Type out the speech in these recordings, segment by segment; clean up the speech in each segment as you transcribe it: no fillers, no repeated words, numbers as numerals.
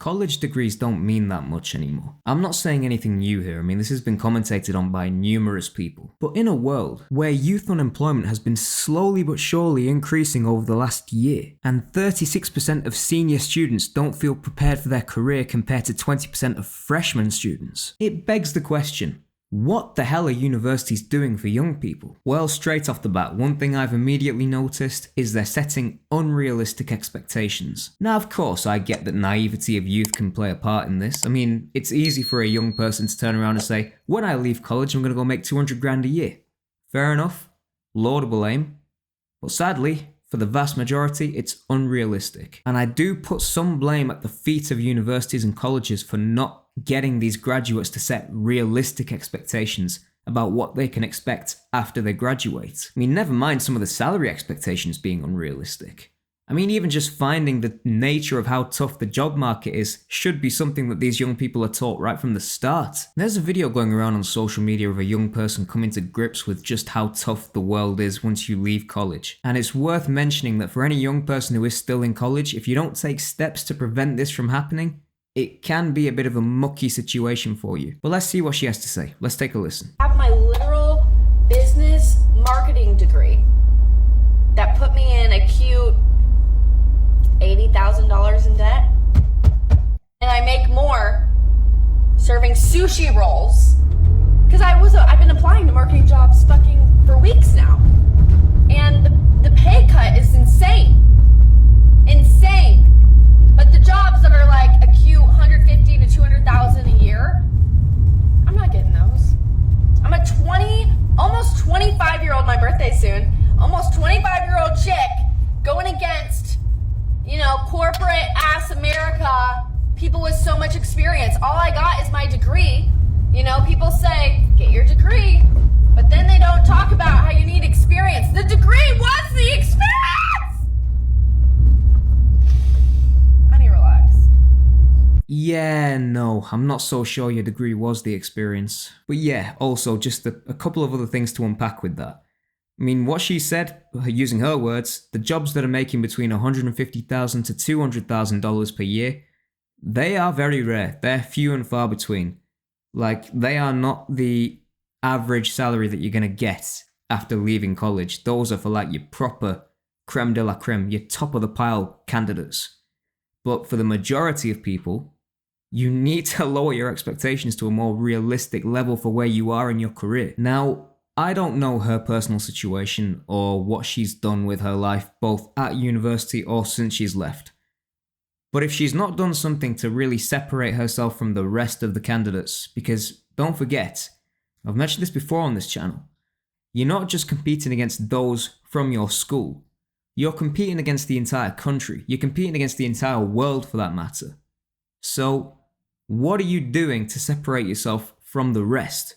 college degrees don't mean that much anymore. I'm not saying anything new here. I mean, this has been commentated on by numerous people. But in a world where youth unemployment has been slowly but surely increasing over the last year, and 36% of senior students don't feel prepared for their career compared to 20% of freshman students, it begs the question, what the hell are universities doing for young people? Well, straight off the bat, one thing I've immediately noticed is they're setting unrealistic expectations. Now, of course, I get that naivety of youth can play a part in this. I mean, it's easy for a young person to turn around and say, when I leave college, I'm going to go make 200 grand a year. Fair enough. Laudable aim. But sadly, for the vast majority, it's unrealistic. And I do put some blame at the feet of universities and colleges for not getting these graduates to set realistic expectations about what they can expect after they graduate. I mean, never mind some of the salary expectations being unrealistic. I mean, even just finding the nature of how tough the job market is should be something that these young people are taught right from the start. There's a video going around on social media of a young person coming to grips with just how tough the world is once you leave college. And it's worth mentioning that for any young person who is still in college, if you don't take steps to prevent this from happening, it can be a bit of a mucky situation for you. But let's see what she has to say. Let's take a listen. I have my literal business marketing degree that put me in a cute $80,000 in debt. And I make more serving sushi rolls because I've been applying to marketing jobs fucking for weeks now. And the pay cut is insane. Insane. But the jobs that are like a cute 150 to 200,000 a year, I'm not getting those. I'm a almost 25-year-old, my birthday soon, almost 25-year-old chick going against, corporate ass America, people with so much experience. All I got is my degree. People say, get your degree, but then they don't talk about how you need experience. The degree was the experience! Yeah, no, I'm not so sure your degree was the experience. But yeah, also just a couple of other things to unpack with that. I mean, what she said, using her words, the jobs that are making between $150,000 to $200,000 per year, they are very rare. They're few and far between. Like, they are not the average salary that you're going to get after leaving college. Those are for like your proper creme de la creme, your top of the pile candidates. But for the majority of people, you need to lower your expectations to a more realistic level for where you are in your career. Now, I don't know her personal situation or what she's done with her life, both at university or since she's left. But if she's not done something to really separate herself from the rest of the candidates, because don't forget, I've mentioned this before on this channel, you're not just competing against those from your school. You're competing against the entire country. You're competing against the entire world for that matter. So, what are you doing to separate yourself from the rest?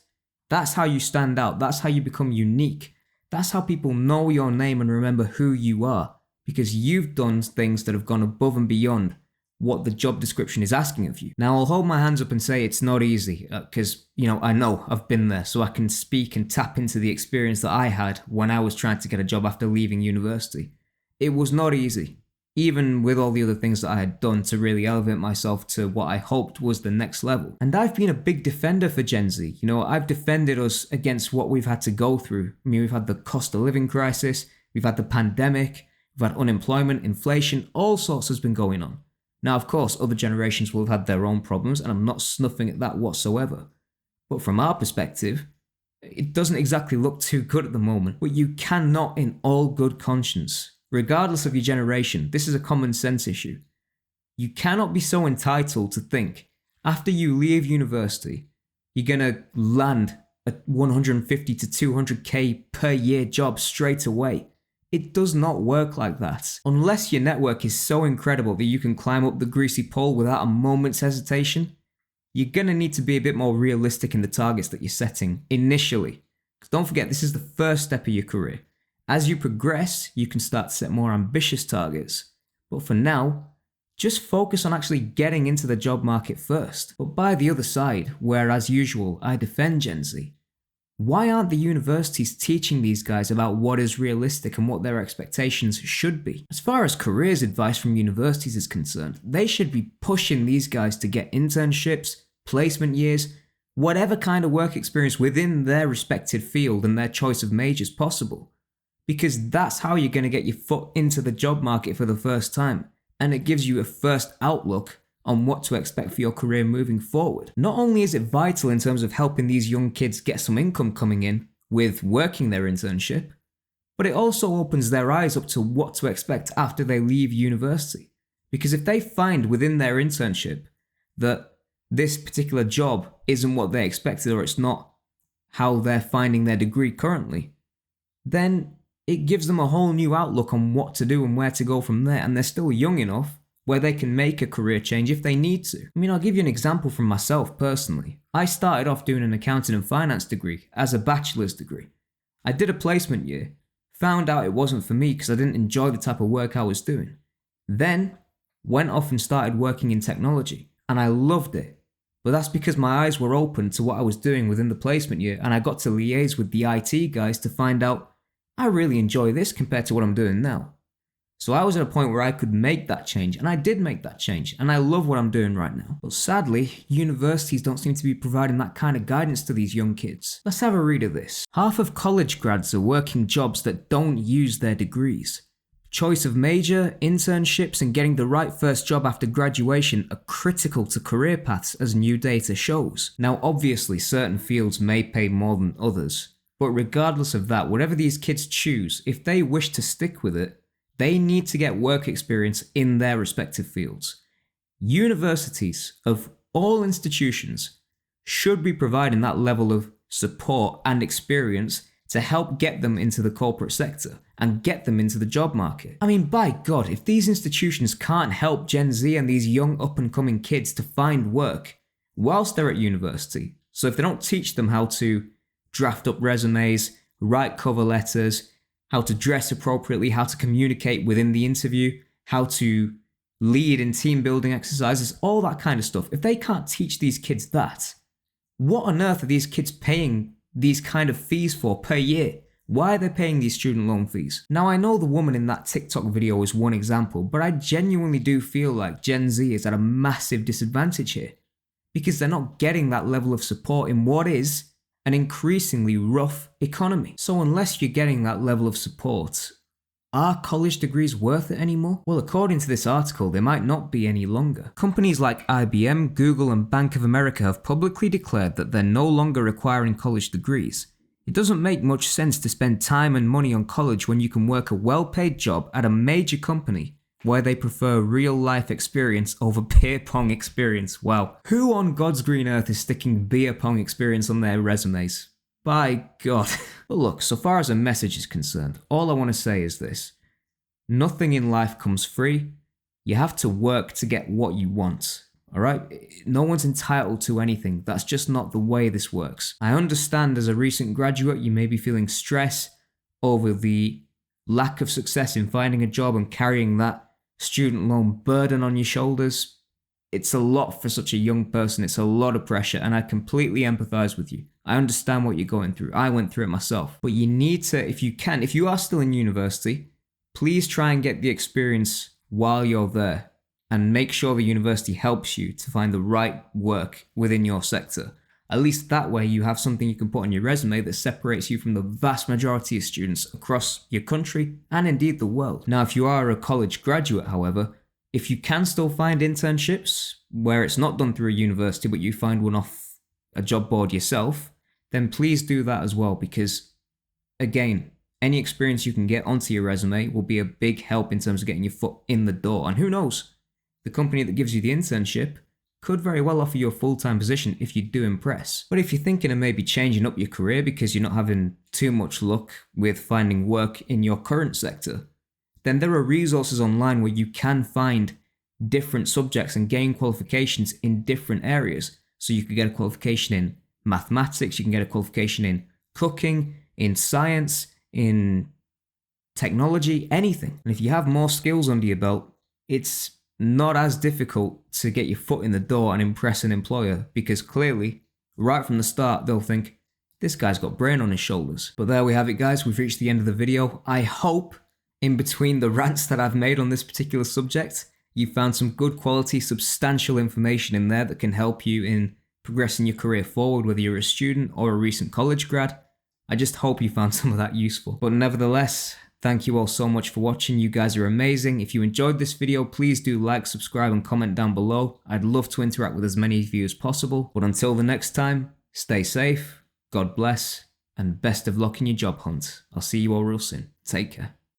That's how you stand out. That's how you become unique. That's how people know your name and remember who you are, because you've done things that have gone above and beyond what the job description is asking of you. Now, I'll hold my hands up and say it's not easy, because, I know I've been there, so I can speak and tap into the experience that I had when I was trying to get a job after leaving university. It was not easy, even with all the other things that I had done to really elevate myself to what I hoped was the next level. And I've been a big defender for Gen Z. I've defended us against what we've had to go through. I mean, we've had the cost of living crisis, we've had the pandemic, we've had unemployment, inflation, all sorts has been going on. Now, of course, other generations will have had their own problems, and I'm not snuffing at that whatsoever. But from our perspective, it doesn't exactly look too good at the moment. But you cannot, in all good conscience, regardless of your generation, this is a common sense issue. You cannot be so entitled to think, after you leave university, you're going to land a 150 to 200k per year job straight away. It does not work like that. Unless your network is so incredible that you can climb up the greasy pole without a moment's hesitation, you're going to need to be a bit more realistic in the targets that you're setting initially. Because don't forget, this is the first step of your career. As you progress, you can start to set more ambitious targets. But for now, just focus on actually getting into the job market first. But by the other side, where as usual, I defend Gen Z, Why aren't the universities teaching these guys about what is realistic and what their expectations should be? As far as careers advice from universities is concerned, they should be pushing these guys to get internships, placement years, whatever kind of work experience within their respected field and their choice of majors possible. Because that's how you're going to get your foot into the job market for the first time, and it gives you a first outlook on what to expect for your career moving forward. Not only is it vital in terms of helping these young kids get some income coming in with working their internship, but it also opens their eyes up to what to expect after they leave university. Because if they find within their internship that this particular job isn't what they expected, or it's not how they're finding their degree currently, then it gives them a whole new outlook on what to do and where to go from there, and they're still young enough where they can make a career change if they need to. I mean, I'll give you an example from myself personally. I started off doing an accounting and finance degree as a bachelor's degree. I did a placement year, found out it wasn't for me because I didn't enjoy the type of work I was doing. Then went off and started working in technology, and I loved it. But that's because my eyes were open to what I was doing within the placement year, and I got to liaise with the IT guys to find out I really enjoy this compared to what I'm doing now. So I was at a point where I could make that change, and I did make that change, and I love what I'm doing right now. But sadly, universities don't seem to be providing that kind of guidance to these young kids. Let's have a read of this. Half of college grads are working jobs that don't use their degrees. Choice of major, internships, and getting the right first job after graduation are critical to career paths, as new data shows. Now obviously certain fields may pay more than others, but regardless of that, whatever these kids choose, if they wish to stick with it, they need to get work experience in their respective fields. Universities of all institutions should be providing that level of support and experience to help get them into the corporate sector and get them into the job market. I mean, by God, if these institutions can't help Gen Z and these young up-and-coming kids to find work whilst they're at university, so if they don't teach them how to draft up resumes, write cover letters, how to dress appropriately, how to communicate within the interview, how to lead in team building exercises, all that kind of stuff. If they can't teach these kids that, what on earth are these kids paying these kind of fees for per year? Why are they paying these student loan fees? Now, I know the woman in that TikTok video is one example, but I genuinely do feel like Gen Z is at a massive disadvantage here because they're not getting that level of support in what is an increasingly rough economy. So unless you're getting that level of support, are college degrees worth it anymore? Well, according to this article, they might not be any longer. Companies like IBM, Google, and Bank of America have publicly declared that they're no longer requiring college degrees. It doesn't make much sense to spend time and money on college when you can work a well-paid job at a major company where they prefer real-life experience over beer pong experience. Wow. Who on God's green earth is sticking beer pong experience on their resumes? By God. But look, so far as a message is concerned, all I want to say is this. Nothing in life comes free. You have to work to get what you want. Alright? No one's entitled to anything. That's just not the way this works. I understand as a recent graduate, you may be feeling stress over the lack of success in finding a job and carrying that student loan burden on your shoulders. It's a lot for such a young person. It's a lot of pressure, and I completely empathize with you. I understand what you're going through. I went through it myself. But you need to, if you can, if you are still in university, please try and get the experience while you're there and make sure the university helps you to find the right work within your sector. At least that way you have something you can put on your resume that separates you from the vast majority of students across your country and indeed the world. Now, if you are a college graduate, however, if you can still find internships where it's not done through a university but you find one off a job board yourself, then please do that as well because, again, any experience you can get onto your resume will be a big help in terms of getting your foot in the door. And who knows, the company that gives you the internship could very well offer you a full-time position if you do impress. But if you're thinking of maybe changing up your career because you're not having too much luck with finding work in your current sector, then there are resources online where you can find different subjects and gain qualifications in different areas. So you could get a qualification in mathematics, you can get a qualification in cooking, in science, in technology, anything. And if you have more skills under your belt, it's not as difficult to get your foot in the door and impress an employer because clearly, right from the start, they'll think, this guy's got brain on his shoulders. But there we have it, guys. We've reached the end of the video. I hope in between the rants that I've made on this particular subject, you found some good quality, substantial information in there that can help you in progressing your career forward, whether you're a student or a recent college grad. I just hope you found some of that useful. But nevertheless, thank you all so much for watching. You guys are amazing. If you enjoyed this video, please do like, subscribe, and comment down below. I'd love to interact with as many of you as possible. But until the next time, stay safe, God bless, and best of luck in your job hunt. I'll see you all real soon. Take care.